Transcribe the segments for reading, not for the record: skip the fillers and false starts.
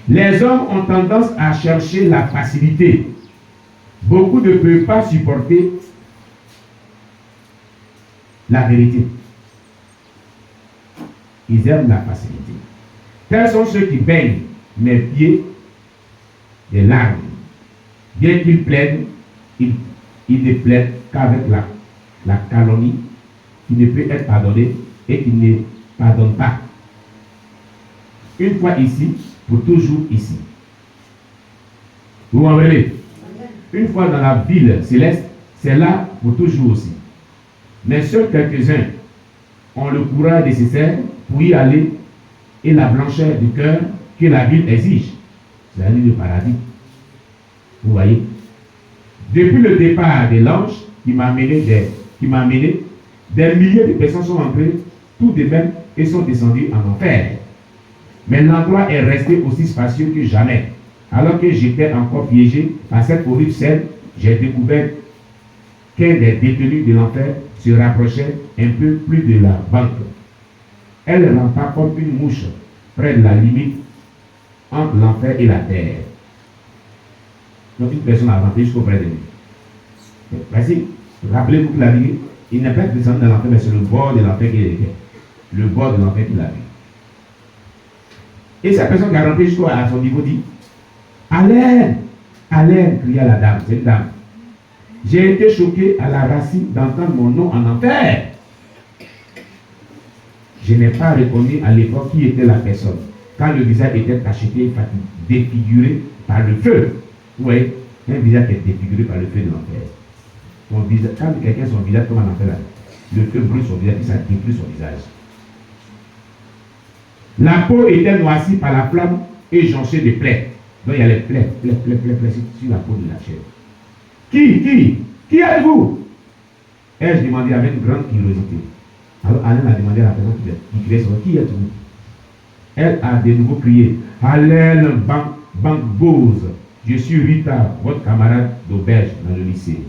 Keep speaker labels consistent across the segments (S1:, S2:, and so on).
S1: Les hommes ont tendance à chercher la facilité. Beaucoup ne peuvent pas supporter la vérité. Ils aiment la facilité. Tels sont ceux qui baignent mes pieds des larmes. Bien qu'ils plaident, ils ne plaident qu'avec la calomnie, qui ne peut être pardonnée et qui ne pardonne pas. Une fois ici, pour toujours ici. Vous m'entendez? Une fois dans la ville céleste, c'est là pour toujours aussi. Mais seuls quelques-uns ont le courage nécessaire pour y aller et la blancheur du cœur que la ville exige. C'est-à-dire le paradis. Vous voyez? Depuis le départ de l'ange qui m'a mené, des milliers de personnes sont entrées tout de même et sont descendues en enfer. Mais l'endroit est resté aussi spacieux que jamais. Alors que j'étais encore piégé par cette horrible scène, j'ai découvert qu'un des détenus de l'enfer se rapprochait un peu plus de la banque. Elle rampa comme une mouche près de la limite entre l'enfer et la terre. Donc une personne a rentré jusqu'auprès de lui. Vas-y, rappelez-vous que la vie, il n'a pas descendu dans l'enfer, mais c'est le bord de l'enfer qu'il était. Le bord de l'enfer qu'il a vu. Et cette personne qui a rentré jusqu'à son niveau dit, Alain, Alain, cria la dame, cette dame. J'ai été choqué à la racine d'entendre mon nom en enfer. Je n'ai pas reconnu à l'époque qui était la personne, quand le visage était tacheté, défiguré par le feu. Vous voyez, un visage qui est défiguré par le feu de l'enfer. Quand quelqu'un son visage comme en enfer, là, le feu brûle son visage, puis ça détruit son visage. La peau était noircie par la flamme et jonchée de plaies. Donc il y a les plaies sur la peau de la chair. Qui êtes-vous? Ai-je demandé avec une grande curiosité. Alors Alain a demandé à la personne qui criait son qui êtes-vous? Elle a de nouveau crié, Alain Bankbose, je suis Rita, votre camarade d'auberge dans le lycée.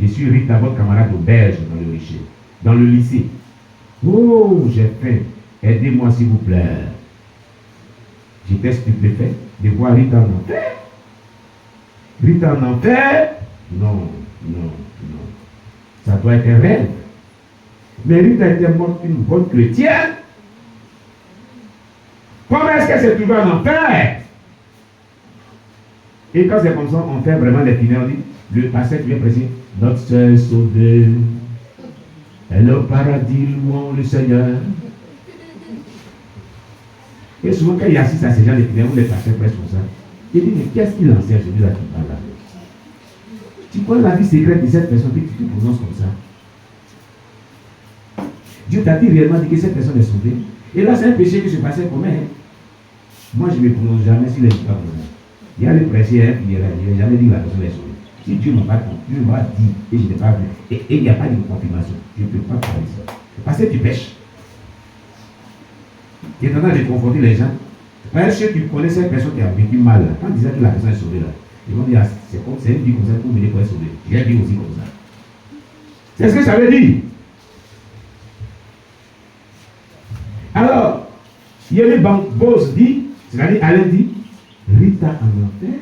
S1: Je suis Rita, votre camarade d'auberge dans le lycée. Oh, j'ai faim. Aidez-moi s'il vous plaît. J'étais stupéfait de voir Rita en enfer. Rita en enfer? Non. Ça doit être un rêve. Mais Rita était morte une bonne chrétienne. Comment est-ce qu'elle s'est trouvée en enfer? Et quand c'est comme ça, on fait vraiment les finales, on dit, le pasteur qui vient prêcher, notre sœur est sauvée. Elle est au paradis, louons le Seigneur. Et souvent, quand il assiste à ces gens de finales, où les pasteurs prêchent comme ça, il dit, mais qu'est-ce qu'il enseigne celui-là qui parle là? Tu connais la vie secrète de cette personne que tu te prononces comme ça? Dieu t'a dit réellement dit que cette personne est sauvée. Et là, c'est un péché qui se passait commun. Hein? Moi, je ne me prononce jamais sur les histoires comme ça. Il y a le prêcher, hein, il n'a jamais dit que la personne est sauvée. Si Dieu ne m'a pas dit et je n'ai pas vu, et il n'y a pas de confirmation, je ne peux pas parler de ça. Parce que tu pêches. Tu es en train de confronter les gens. Parce que ceux qui connaissent cette personne qui a vécu mal, là, quand ils disent que la personne est sauvée, là, ils vont dire, c'est une vie comme ça pour venir pour être sauvé. J'ai dit aussi comme ça. C'est ce que ça veut dire. Alors, Yemi Bankbose dit, c'est-à-dire Alain dit, Rita en enfer.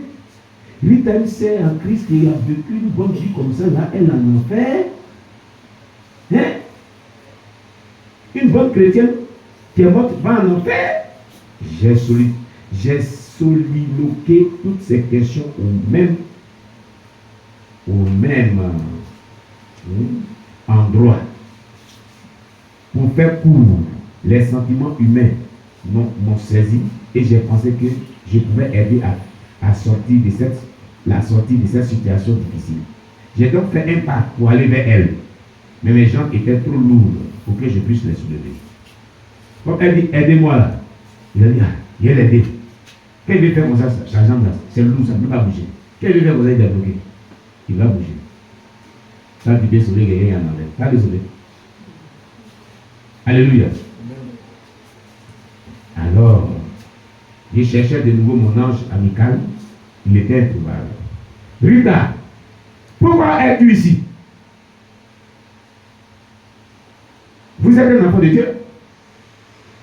S1: Rita, elle sait en Christ qui a vécu une bonne vie comme ça, là, elle en enfer. Hein? Une bonne chrétienne qui est morte va en enfer. J'ai soliloqué toutes ces questions au même endroit. Pour faire court, les sentiments humains m'ont saisi et j'ai pensé que je pouvais aider à sortir de cette situation difficile. J'ai donc fait un pas pour aller vers elle. Mais mes jambes étaient trop lourdes pour que je puisse les soulever. Comme elle dit, aidez-moi là. Il a dit, il a aidé. Qu'elle veut faire comme ça, sa jambe là, c'est lourd, ça ne peut pas bouger. Qu'elle veut faire comme ça, il est bloqué. Il va bouger. Ça, tu peux sauver quelqu'un en enlève. Pas de sauver. Alléluia. Alors, je cherchais de nouveau mon ange amical. Il était introuvable. Rita, pourquoi es-tu ici? Vous êtes un enfant de Dieu?